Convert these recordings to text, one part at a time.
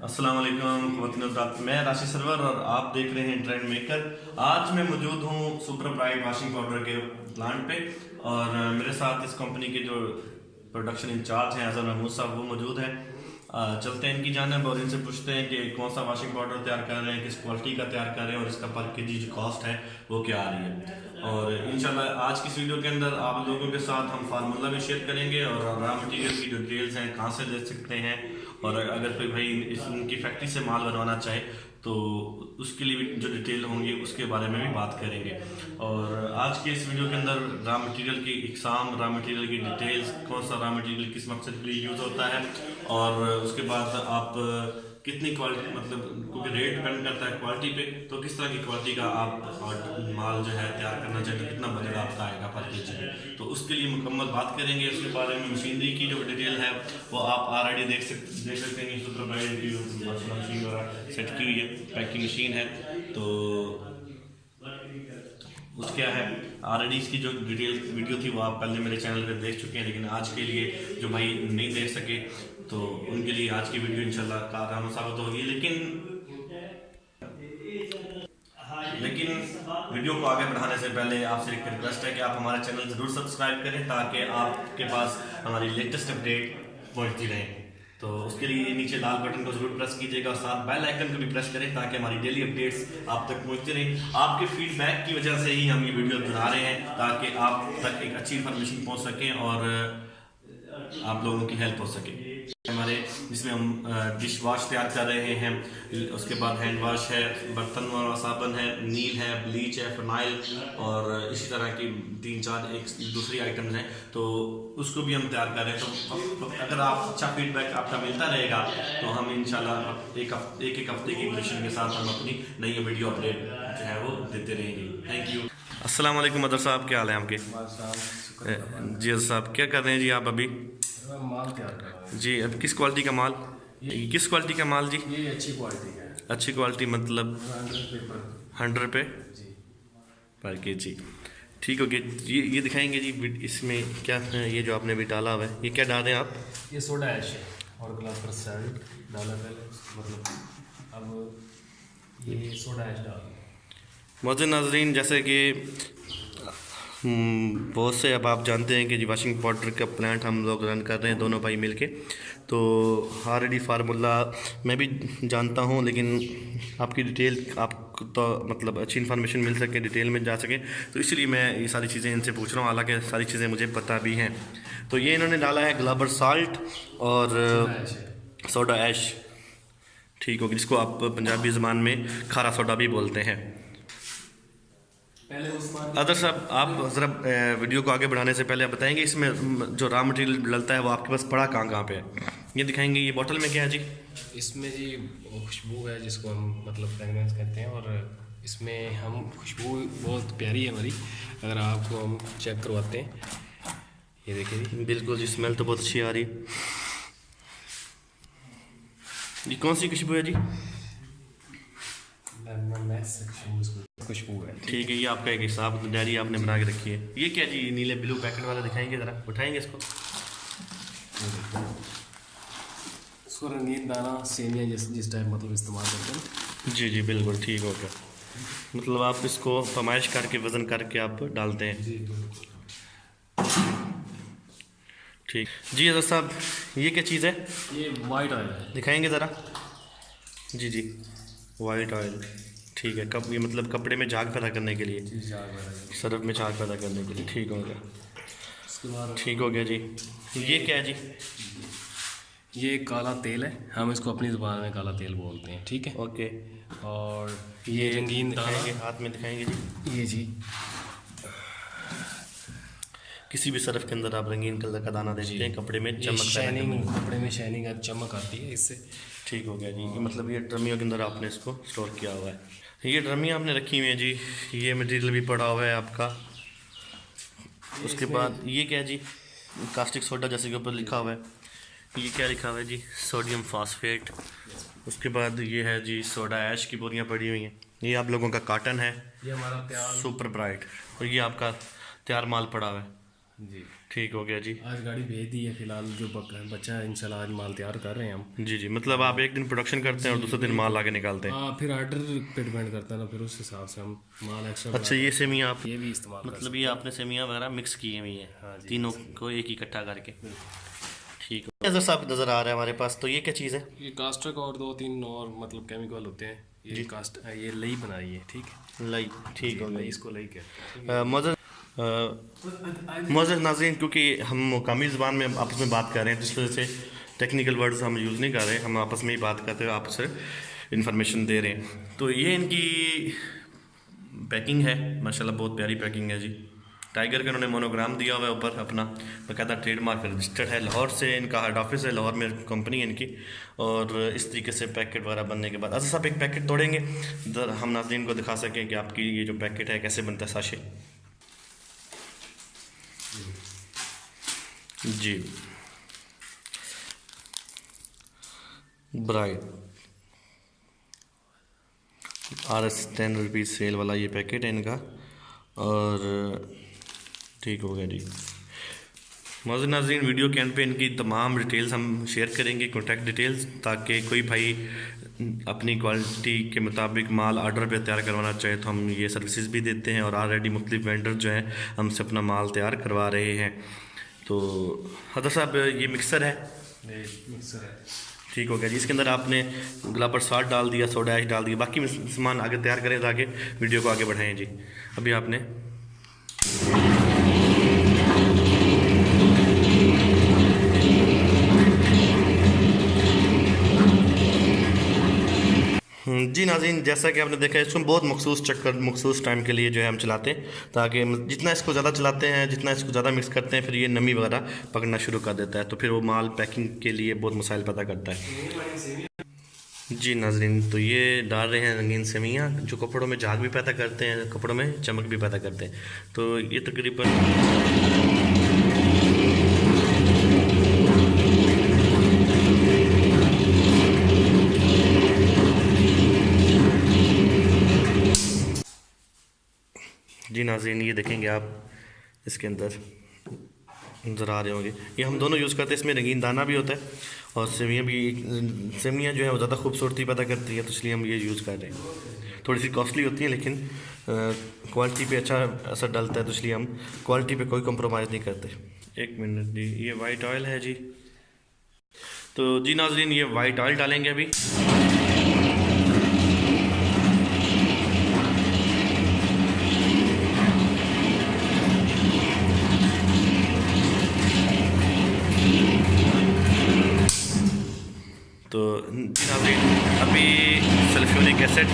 अस्सलाम वालेकुम ख़वातीन हज़रात, मैं राशि सरवर और आप देख रहे हैं ट्रेंड मेकर। आज मैं मौजूद हूँ सुपर ब्राइट वॉशिंग पाउडर के प्लांट पे और मेरे साथ इस कंपनी के जो प्रोडक्शन इंचार्ज हैं अज़हर महमूद साहब, वो मौजूद हैं। चलते हैं इनकी जानिब और इनसे पूछते हैं कि कौन सा वॉशिंग पाउडर तैयार कर रहे हैं, किस क्वालिटी का तैयार कर रहे हैं और इसका पर केजी जो कॉस्ट है वो क्या आ रही है। और इंशाल्लाह आज की इस वीडियो के अंदर आप लोगों के साथ हम फार्मूला भी शेयर करेंगे और रॉ मटेरियल की जो डिटेल्स हैं, कहाँ से ले सकते हैं, और अगर कोई भाई इनकी फैक्ट्री से माल बनवाना चाहे तो उसके लिए भी जो डिटेल होंगी उसके बारे में भी बात करेंगे। और आज के इस वीडियो के अंदर रॉ मटेरियल की इकसाम, रॉ मटेरियल की डिटेल्स, कौन सा रॉ मटेरियल किस मकसद के लिए यूज़ होता है, और उसके बाद आप कितनी क्वालिटी, मतलब क्योंकि रेट डिपेंड करता है क्वालिटी पे, तो किस तरह की क्वालिटी का आप माल जो है तैयार करना चाहिए, तो कितना बजट आपका आएगा पर केजी में, तो उसके लिए मुकम्मल बात करेंगे। उसके बारे में मशीनरी की जो डिटेल है वो आप ऑलरेडी देख सकते हैं। सुपर ब्राइट की मशीन वगैरह सेट की हुई है, पैकिंग मशीन है, तो उस क्या है ऑलरेडी इसकी जो डिटेल वीडियो थी वो आप पहले मेरे चैनल पे देख चुके हैं। लेकिन आज के लिए जो भाई नहीं देख सके तो उनके लिए आज की वीडियो इंशाल्लाह कारगर साबित होगी। लेकिन वीडियो को आगे बढ़ाने से पहले आपसे एक रिक्वेस्ट है कि आप हमारे चैनल ज़रूर सब्सक्राइब करें ताकि आपके पास हमारी लेटेस्ट अपडेट पहुंचती रहे। तो उसके लिए नीचे लाल बटन को जरूर प्रेस कीजिएगा और साथ बेल आइकन को भी प्रेस करें ताकि हमारी डेली अपडेट्स आप तक पहुंचती रहें। आपके फीडबैक की वजह से ही हम ये वीडियो बना रहे हैं ताकि आप तक एक अच्छी इन्फॉर्मेशन पहुंच सकें और आप लोगों की हेल्प हो सके। हमारे जिसमें हम डिश वॉश तैयार कर रहे हैं, उसके बाद हैंड वॉश है, बर्तन वाला साबुन है, नील है, ब्लीच है, फिनाइल और इसी तरह की 3-4 एक दूसरी आइटम्स हैं, तो उसको भी हम तैयार कर रहे हैं। तो अगर आप अच्छा फीडबैक आपका मिलता रहेगा तो हम इंशाल्लाह एक हफ्ते की मिशन के साथ हम अपनी नई वीडियो अपडेट जो है वो देते रहेंगे। Thank you. अस्सलाम वालेकुम अदर साहब, क्या हाल है आपके? जी अदर साहब, क्या कर रहे हैं जी आप अभी? माल तैयार कर रहा हूं जी। अब किस क्वालिटी का माल? किस क्वालिटी का माल जी? ये अच्छी क्वालिटी का है। अच्छी क्वालिटी मतलब 100 रुपये पर के जी। ठीक हो गया। ये दिखाएंगे जी इसमें क्या है, ये जो आपने भी डाला हुआ है, ये क्या डाल रहे हैं आप? ये सोडा ऐश है और ग्लास पर सैल्ट डाला पहले, मतलब अब ये सोडा ऐश डाल। मौजूद नाजरीन, जैसे कि बहुत से अब आप जानते हैं कि जी वॉशिंग पाउडर का प्लांट हम लोग रन कर रहे हैं दोनों भाई मिलके, तो ऑलरेडी फार्मूला मैं भी जानता हूं, लेकिन आपकी डिटेल आपको तो मतलब अच्छी इन्फॉर्मेशन मिल सके, डिटेल में जा सके, तो इसलिए मैं ये सारी चीज़ें इनसे पूछ रहा हूं। हालांकि सारी चीज़ें मुझे पता भी हैं। तो ये इन्होंने डाला है ग्लाबर साल्ट और सोडा ऐश, ठीक होगी, जिसको आप पंजाबी ज़बान में खारा सोडा भी बोलते हैं। अदर साहब, आप ज़रा वीडियो को आगे बढ़ाने से पहले आप बताएंगे इसमें जो रॉ मटेरियल डलता है वो आपके पास पड़ा कहाँ पे है? ये दिखाएंगे। ये बोतल में क्या है जी? इसमें जी खुशबू है जिसको हम मतलब फ्रेगनेंस कहते हैं, और इसमें हम खुशबू बहुत प्यारी है हमारी। अगर आपको हम चेक करवाते हैं, ये देखिए जी। बिल्कुल जी, स्मेल तो बहुत अच्छी आ रही है। ये कौन सी खुशबू है जी? खुशबू है। ठीक है, ये आपका एक हिसाब डायरी आपने बना के रखी है। ये क्या जी? नीले ब्लू पैकेट वाला दिखाएंगे, ज़रा उठाएंगे इसको। इसको रंगीन दाना सेमिया जिस टाइप मतलब इस्तेमाल करते हैं। जी जी बिल्कुल, ठीक हो गया। मतलब आप इसको फरमाइश करके वज़न करके आप डालते हैं। जी ठीक जी। अदर साहब, ये क्या चीज़ है? ये वाइट ऑयल है, दिखाएंगे ज़रा। जी जी, वाइट ऑयल, ठीक है। कब ये मतलब कपड़े में झाग पैदा करने के लिए, सर्फ में झाग पैदा करने के लिए, ठीक हो गया। उसके बाद ठीक हो गया जी। ये क्या है जी? ये काला तेल है, हम इसको अपनी ज़ुबान में काला तेल बोलते हैं, ठीक है। ओके। और ये रंगीन दाना, हाथ में दिखाएंगे जी। ये जी किसी भी सर्फ के अंदर आप रंगीन कलर का दाना देते हैं, कपड़े में चमक शाइनिंग, कपड़े में शाइनिंग चमक आती है इससे। ठीक हो गया जी। ये मतलब ये ड्रमियों के अंदर आपने इसको स्टोर किया हुआ है। ये ड्रमियाँ आपने रखी हुई हैं जी। ये मटेरियल भी पड़ा हुआ है आपका। उसके बाद ये क्या है जी? कास्टिक सोडा जैसे के ऊपर लिखा हुआ है। ये क्या लिखा हुआ है जी? Sodium phosphate. उसके बाद ये है जी सोडा ऐश की बोरियाँ पड़ी हुई हैं। ये आप लोगों का काटन है, ये हमारा तैयार सुपर ब्राइट, और ये आपका तैयार माल पड़ा हुआ है जी। ठीक हो गया जी। आज गाड़ी भेज दी है, फिलहाल जो बच्चा है इंशाल्लाह आज माल तैयार कर रहे हैं हम। जी जी, मतलब आप एक दिन प्रोडक्शन करते हैं और दूसरे दिन माल आगे निकालते हैं। हाँ, फिर ऑर्डर पे डिपेंड करता है ना, फिर उस हिसाब से हम माल एक्स्ट्रा अच्छा, ये सेमियाँ आप ये भी इस्तेमाल कर मतलब ये आपने सेमियाँ वगैरह मिक्स की हुई हैं? हाँ जी, तीनों को एक ही इकट्ठा करके। ठीक है। नज़र साहब नज़र आ रहा है हमारे पास, तो ये क्या चीज़ है? ये कास्टर और 2-3 और मतलब केमिकल होते हैं। ये कास्ट ये लई बनाई है, ठीक है, लई, ठीक हो लई, गई। इसको लई कहते हैं। मौजूद नाज़रीन, क्योंकि हम मुकामी ज़बान में आपस में बात कर रहे हैं, जिस वजह से टेक्निकल वर्ड्स हम यूज़ नहीं कर रहे हैं, हम आपस में ही बात करते हुए आपस से इन्फॉर्मेशन दे रहे हैं। तो ये इनकी पैकिंग है, माशाल्लाह बहुत प्यारी पैकिंग है जी। टाइगर का इन्होंने मोनोग्राम दिया हुआ है ऊपर, अपना बाकायदा ट्रेडमार्क रजिस्टर्ड है। लाहौर से इनका हेड ऑफिस है, लाहौर में कंपनी है इनकी। और इस तरीके से पैकेट वगैरह बनने के बाद अच्छा साहब एक पैकेट तोड़ेंगे, हम नाज़रीन को दिखा सकें कि आपकी ये जो पैकेट है कैसे बनता है साशे। जी, ब्राइट RS 10 रुपीज़ सेल वाला ये पैकेट है इनका। और ठीक हो गया जी। मौजूद नाज़रीन, वीडियो के एंड पे इनकी तमाम डिटेल्स हम शेयर करेंगे, कॉन्टैक्ट डिटेल्स, ताकि कोई भाई अपनी क्वालिटी के मुताबिक माल ऑर्डर पे तैयार करवाना चाहे तो हम ये सर्विसेज भी देते हैं। और ऑलरेडी मुख्तलिफ वेंडर जो हैं हमसे अपना माल तैयार करवा रहे हैं। तो हज़रत साहब ये मिक्सर है? मिक्सर है, ठीक हो गया जी। इसके अंदर आपने गुलाबर साल्ट डाल दिया, सोडा ऐश डाल दिया, बाकी सामान आगे तैयार करें ताकि वीडियो को आगे बढ़ाएं जी। अभी आपने जी नाज़रीन, जैसा कि आपने देखा इसको बहुत मखसूस चक्कर मखसूस टाइम के लिए जो है हम चलाते हैं, ताकि जितना इसको ज़्यादा चलाते हैं, जितना इसको ज़्यादा मिक्स करते हैं, फिर ये नमी वगैरह पकड़ना शुरू कर देता है, तो फिर वो माल पैकिंग के लिए बहुत मसाइल पैदा करता है। जी नाज़रीन, तो ये डाल रहे हैं रंगीन सेमियाँ, जो कपड़ों में झाग भी पैदा करते हैं, कपड़ों में चमक भी पैदा करते हैं। तो ये तकरीबन जी नाज़रीन, ये देखेंगे आप इसके अंदर नज़र आ रहे होंगे, ये हम दोनों यूज़ करते हैं। इसमें रंगीन दाना भी होता है और सेवियाँ जो है वो ज़्यादा खूबसूरती पैदा करती है, तो इसलिए हम ये यूज़ कर रहे हैं। थोड़ी सी कॉस्टली होती है लेकिन क्वालिटी पे अच्छा असर डालता है, तो इसलिए हम क्वालिटी पे कोई कंप्रोमाइज़ नहीं करते। एक मिनट जी, ये वाइट ऑयल है जी। तो जी नाज़रीन, ये वाइट ऑयल डालेंगे अभी। तो अभी सल्फ्यूरिक एसिड,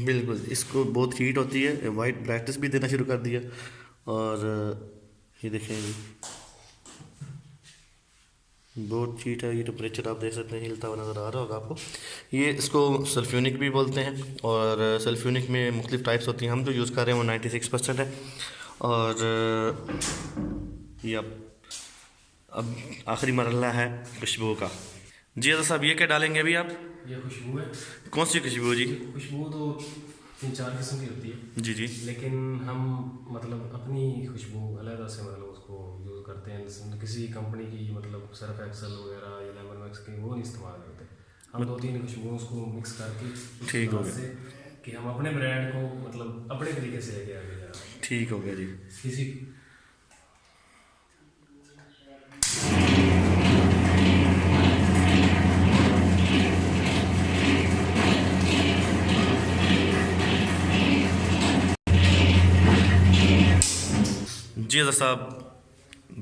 बिल्कुल इसको बहुत हीट होती है, वाइट ब्राइटनेस भी देना शुरू कर दिया। और ये देखें बहुत हीट है, ये टेम्परेचर आप देख सकते हैं हिलता हुआ नज़र आ रहा होगा आपको। ये इसको सल्फ्यूनिक भी बोलते हैं, और सल्फ्यूनिक में मुख्तलिफ टाइप्स होती हैं। हम जो यूज़ कर रहे हैं वो 96% है। और ये अब आखिरी मरहला है खुशबू का। जी अज़र साहब, ये क्या डालेंगे अभी आप? ये खुशबू है। कौन सी खुशबू जी? खुशबू तो 3-4 किस्म की होती है जी जी, लेकिन हम मतलब अपनी खुशबू अलग से मतलब उसको यूज़ करते हैं। किसी कंपनी की मतलब सर्फ एक्सल वगैरह या लेमन मैक्स की वो नहीं इस्तेमाल करते। हम 2-3 खुशबुओं उसको मिक्स करके ठीक हो गया से कि हम अपने ब्रांड को मतलब अपने तरीके से लेके आगे जा रहे हैं। ठीक हो गया जी। किसी जी अज़र साहब,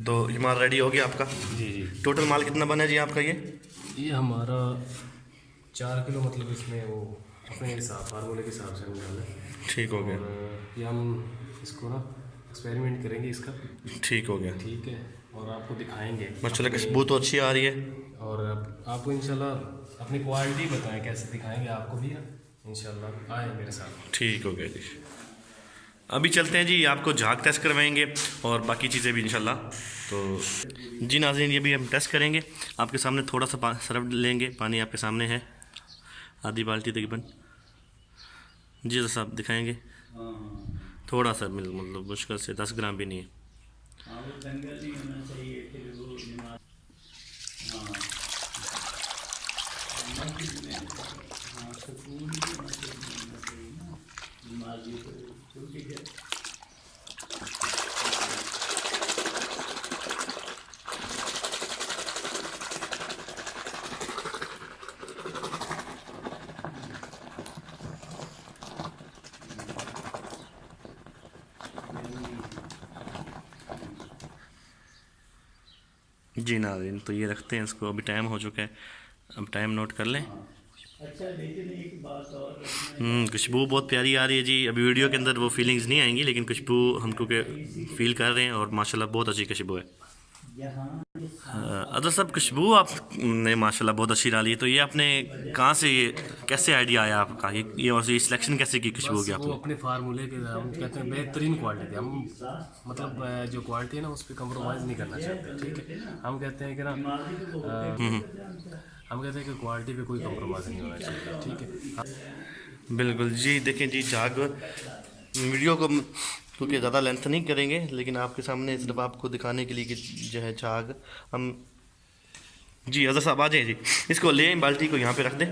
तो ये माल रेडी हो गया आपका? जी जी, टोटल माल कितना बना है जी आपका? ये हमारा 4 किलो मतलब इसमें वो अपने हिसाब फार्मूले के हिसाब से हम डालें। ठीक हो गया। और ये हम इसको ना एक्सपेरिमेंट करेंगे इसका। ठीक हो गया। ठीक है, और आपको दिखाएंगे माशाल्लाह खुशबू तो अच्छी आ रही है। और आपको इंशाल्लाह अपनी क्वालिटी बताएं कैसे दिखाएंगे आपको भी ना, इंशाल्लाह आए मेरे साथ। ठीक हो गया जी। अभी चलते हैं जी, आपको झाग टेस्ट करवाएंगे और बाकी चीज़ें भी इंशाल्लाह। तो जी नाज़रीन, ये भी हम टेस्ट करेंगे आपके सामने। थोड़ा सा सर्फ लेंगे, पानी आपके सामने है, आधी बाल्टी तकरीबन। जी तो साहब दिखाएंगे, थोड़ा सा मतलब मुश्किल से 10 ग्राम भी नहीं है। जी नाज़रीन, तो ये रखते हैं इसको, अभी टाइम हो चुका है, अब टाइम नोट कर लें। अच्छा, लेकिन एक बात और खुशबू बहुत प्यारी आ रही है जी। अभी वीडियो के अंदर वो फीलिंग्स नहीं आएंगी, लेकिन खुशबू हमको के फील कर रहे हैं और माशाल्लाह बहुत अच्छी खुशबू है। यहाँ अदर साहब, खुशबू आपने माशाल्लाह बहुत अच्छी डाली है, तो ये आपने कहाँ से, ये कैसे आइडिया आया आपका, ये और ये सिलेक्शन कैसे की खुशबू की वो आपने? अपने फार्मूले के हम कहते हैं बेहतरीन क्वालिटी, हम मतलब जो क्वालिटी है ना उस पर कंप्रोमाइज़ नहीं करना चाहते, ठीक है। हम कहते हैं कि ना हम कहते हैं कि क्वालिटी पे कोई कंप्रोमाइज़ नहीं होना चाहिए, ठीक है। बिल्कुल जी। देखें जी, झाग वीडियो को क्योंकि ज़्यादा लेंथ नहीं करेंगे, लेकिन आपके सामने सिर्फ आपको दिखाने के लिए कि जो है झाग हम जी। अजहर साहब आ जाए जी, इसको ले आएं, बाल्टी को यहाँ पे रख दें,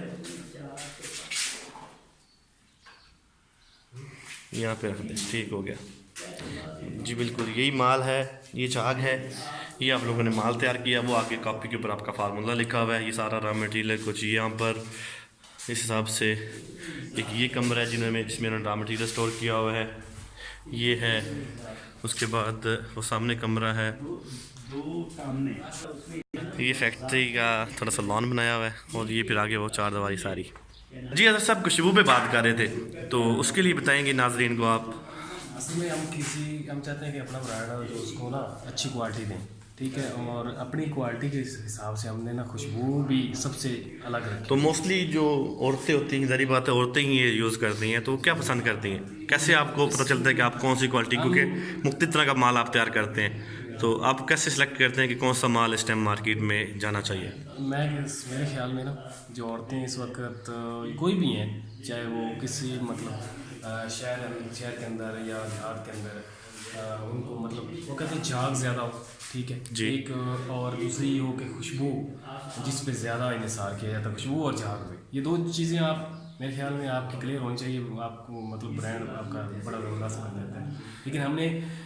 यहाँ पे रख दें, ठीक हो गया जी। बिल्कुल यही माल है, ये झाग है, ये आप लोगों ने माल तैयार किया, वो आगे कॉपी के ऊपर आपका फार्मूला लिखा हुआ है। ये सारा रॉ मटेरियल कुछ यहाँ पर इस हिसाब से, एक ये कमरा है जिसमें उन्होंने रॉ मटेरियल स्टोर किया हुआ है, ये है। उसके बाद वो सामने कमरा है, ये फैक्ट्री का थोड़ा सा लॉन बनाया हुआ है, और ये फिर आगे वो चारदीवारी सारी। जी अदर साहब, खुशबू पे बात कर रहे थे, तो उसके लिए बताएंगे नाजरीन को आप। असल में हम चाहते हैं कि अपना ब्रांड जो उसको ना अच्छी क्वालिटी दें, ठीक है, और अपनी क्वालिटी के हिसाब से हमने ना खुशबू भी सबसे अलग रखी। तो मोस्टली जो औरतें होती हैं, ज़ाहिर बात है औरतें ही ये यूज़ करती हैं, तो क्या पसंद करती हैं, कैसे आपको पता चलता है कि आप कौन सी क्वालिटी, क्योंकि मुख्तलिफ तरह का माल आप तैयार करते हैं, तो आप कैसे सिलेक्ट करते हैं कि कौन सा माल इस टाइम मार्केट में जाना चाहिए? मेरे ख्याल में ना जो औरतें इस वक्त कोई भी हैं, चाहे वो किसी मतलब शहर के अंदर या देहात के अंदर, उनको मतलब वो कहते हैं झाग ज़्यादा हो, ठीक है जी। एक और दूसरी हो कि खुशबू जिस पे ज़्यादा इन्हिसार किया जाता है, खुशबू और झाग पे, ये दो चीज़ें आप मेरे ख्याल में आपकी क्लियर होनी चाहिए, आपको मतलब ब्रांड आपका बड़ा रोला समझ जाता है। लेकिन हमने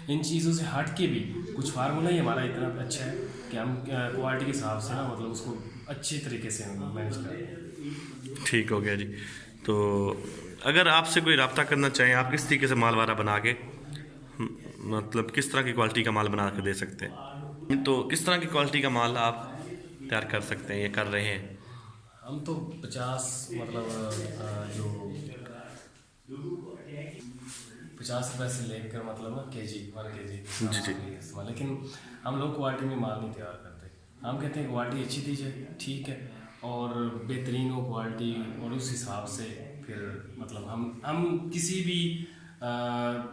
इन चीज़ों से हट के भी कुछ फार्मूला ही हमारा इतना अच्छा है कि हम क्वालिटी के हिसाब से ना मतलब उसको अच्छे तरीके से मैनेज करें। ठीक हो गया जी। तो अगर आपसे कोई रब्ता करना चाहें, आप किस तरीके से माल वारा बना के, मतलब किस तरह की क्वालिटी का माल बना के दे सकते हैं, तो किस तरह की क्वालिटी का माल आप तैयार कर सकते हैं, ये कर रहे हैं? हम तो 50 मतलब जो 50 रुपये से लेकर मतलब ना केजी 1 केजी जी जी। लेकिन हम लोग क्वालिटी में माल नहीं तैयार करते, हम कहते हैं क्वालिटी अच्छी दीजिए, ठीक है, और बेहतरीन हो क्वालिटी, और उस हिसाब से फिर मतलब हम किसी भी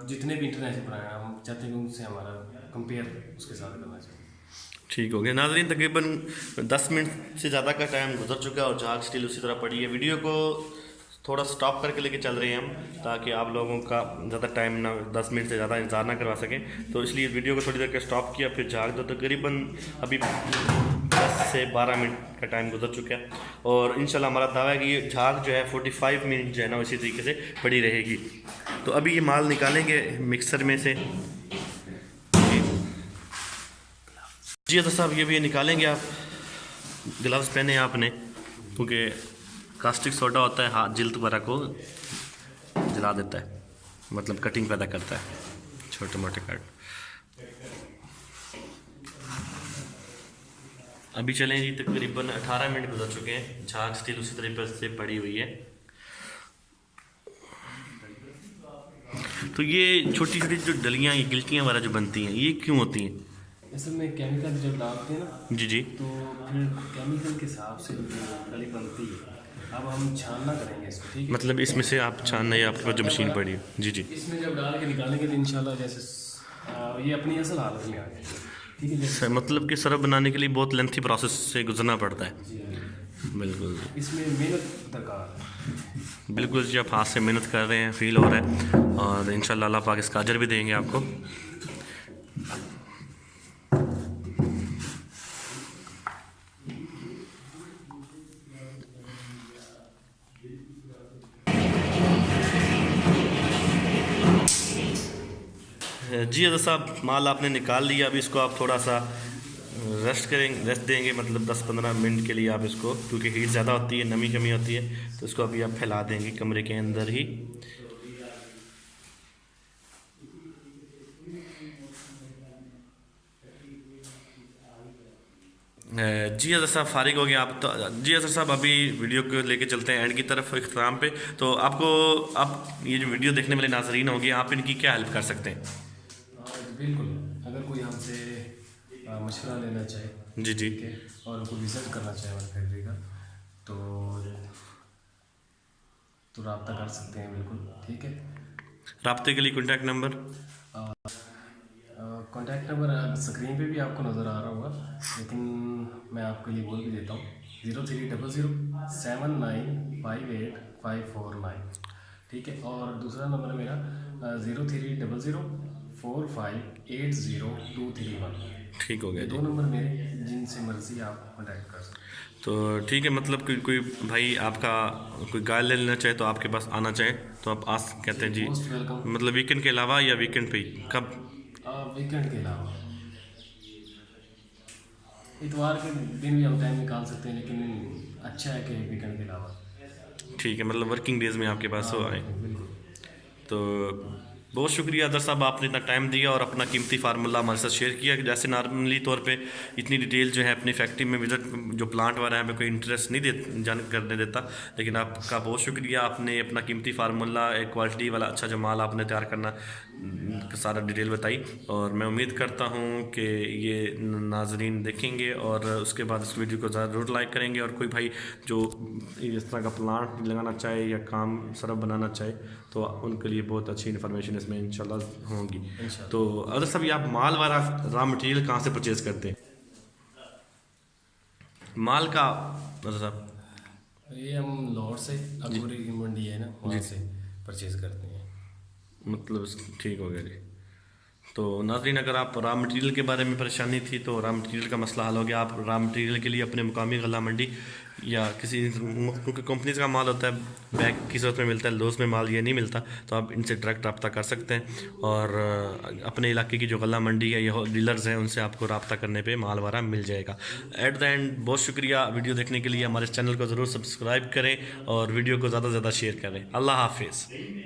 जितने भी इंटरनेशनल ब्रांड हम चाहते हैं कि उनसे हमारा कंपेयर उसके साथ करना चाहिए। ठीक हो गया नाजरीन, तकरीबन 10 मिनट से ज़्यादा का टाइम गुजर चुका है और झाग स्टिल उसी तरह पड़ी है। वीडियो को थोड़ा स्टॉप करके लेके चल रहे हैं हम, ताकि आप लोगों का ज़्यादा टाइम ना, 10 मिनट से ज़्यादा इंतज़ार ना करवा सकें, तो इसलिए वीडियो को थोड़ी देर के स्टॉप किया। फिर झाग तो तकरीबन अभी 10 से 12 मिनट का टाइम गुजर चुका है, और इंशाल्लाह हमारा दावा है कि ये झाग जो है 45 मिनट जो है ना इसी तरीके से पड़ी रहेगी। तो अभी ये माल निकालेंगे मिक्सर में से। जी अदर साहब, ये भी निकालेंगे आप, ग्लव्स पहने आपने, क्योंकि कास्टिक सोडा होता है, हाथ जिल्द वगैरह को जला देता है, मतलब कटिंग पैदा करता है, छोटे मोटे कट। अभी चलें जी, तकरीबन 18 मिनट गुजर चुके हैं, झाग स्टिल उसी तरीके से पड़ी हुई है। तो ये छोटी छोटी जो डलियाँ, ये गिल्टियाँ वगैरह जो बनती हैं, ये क्यों होती हैं? असल में केमिकल जब डालते हैं ना, जी जी। तो फिर केमिकल के हिसाब से जो डली बनती है, अब हम छानना करेंगे इसको, ठीक है। मतलब इसमें से आप छानना, ये आपके पास जो मशीन पड़ी है? जी जी। इसमें जब डाल के निकालेंगे तो इंशाल्लाह जैसे ये अपनी असल हालत में आ जाएगा, ठीक है। जैसे मतलब कि सरफ बनाने के लिए बहुत लेंथी प्रोसेस से गुजरना पड़ता है। बिल्कुल इसमें मेहनत दरकार है। बिल्कुल जी, आप हाथ से मेहनत कर रहे हैं, फील हो रहा है, और इंशाल्लाह अल्लाह पाक इसका अजर भी देंगे आपको। जी अज़र साहब, माल आपने निकाल लिया, अभी इसको आप थोड़ा सा रेस्ट देंगे, मतलब 10-15 मिनट के लिए आप इसको, क्योंकि हीट ज़्यादा होती है, नमी कमी होती है, तो इसको अभी आप फैला देंगे कमरे के अंदर ही। जी अज़र साहब फारिग हो गया आप तो? जी अज़र साहब, अभी वीडियो को लेके चलते हैं एंड की तरफ, इख्तिताम पे। तो आपको, आप ये जो वीडियो देखने वाले नाज़रीन होंगे, आप इनकी क्या हेल्प कर सकते हैं? बिल्कुल, अगर कोई हमसे मशवरा लेना चाहे, जी जी। ठीक है, और कोई विजिट करना चाहे हमारी फैक्ट्री का, तो रब्ता कर सकते हैं, बिल्कुल, ठीक है। रब्ते के लिए contact number? Contact number screen पे भी आपको नज़र आ रहा होगा, लेकिन मैं आपके लिए बोल भी देता हूँ, 030079585449, ठीक है। और दूसरा नंबर मेरा 030045802231। ठीक हो गया जी। 2 नंबर मेरे, जिनसे मर्जी आप कॉन्टैक्ट कर सकते हैं। तो ठीक है, मतलब कोई भाई आपका कोई गाय ले लेना चाहे तो आपके पास आना चाहे तो आप कहते हैं जी, मोस्ट वेलकम। मतलब वीकेंड के अलावा या वीकेंड पे ही? कब? वीकेंड के अलावा इतवार के दिन भी हम टाइम निकाल सकते हैं, लेकिन अच्छा है कि वीकेंड के अलावा। ठीक है, मतलब वर्किंग डेज में आपके पास हो आए। बिल्कुल। तो बहुत शुक्रिया अदर साहब, आपने इतना टाइम दिया और अपना कीमती फार्मूला हमारे साथ शेयर किया। जैसे नॉर्मली तौर पे इतनी डिटेल जो है अपनी फैक्ट्री में विजिट, जो प्लांट वाला है, हमें कोई इंटरेस्ट नहीं जान करने देता, लेकिन आपका बहुत शुक्रिया, आपने अपना कीमती फार्मूला, एक क्वालिटी वाला अच्छा जो माल आपने तैयार करना सारा डिटेल बताई। और मैं उम्मीद करता हूँ कि ये नाजरीन देखेंगे और उसके बाद इस वीडियो को ज़रूर लाइक करेंगे। और कोई भाई जो इस तरह का प्लांट लगाना चाहे या काम सरफ बनाना चाहे तो उनके लिए बहुत अच्छी इन्फॉर्मेशन इसमें इंशाल्लाह होंगी। तो अगर सब आप माल वाला रॉ मटेरियल कहाँ से परचेज करते हैं? माल का अगर साहब, ये हम लाहौर से, अकबरी मंडी है ना, वहाँ से परचेज करते हैं। मतलब ठीक हो गया जी। तो नाज़रीन, अगर आप रॉ मटेरियल के बारे में परेशानी थी तो रॉ मटेरियल का मसला हल हो गया। आप रॉ मटेरियल के लिए अपने मुकामी गल्ला मंडी या किसी, क्योंकि कंपनीज का माल होता है, बैग की सूरत में मिलता है, लॉस में माल ये नहीं मिलता, तो आप इनसे डायरेक्ट रब्ता कर सकते हैं। और अपने इलाके की जो गल्ला मंडी है या डीलर्स हैं, उनसे आपको रब्ता करने पे माल वारा मिल जाएगा। एट द एंड बहुत शुक्रिया वीडियो देखने के लिए। हमारे चैनल को ज़रूर सब्सक्राइब करें और वीडियो को ज़्यादा से ज़्यादा शेयर करें। अल्लाह हाफिज़।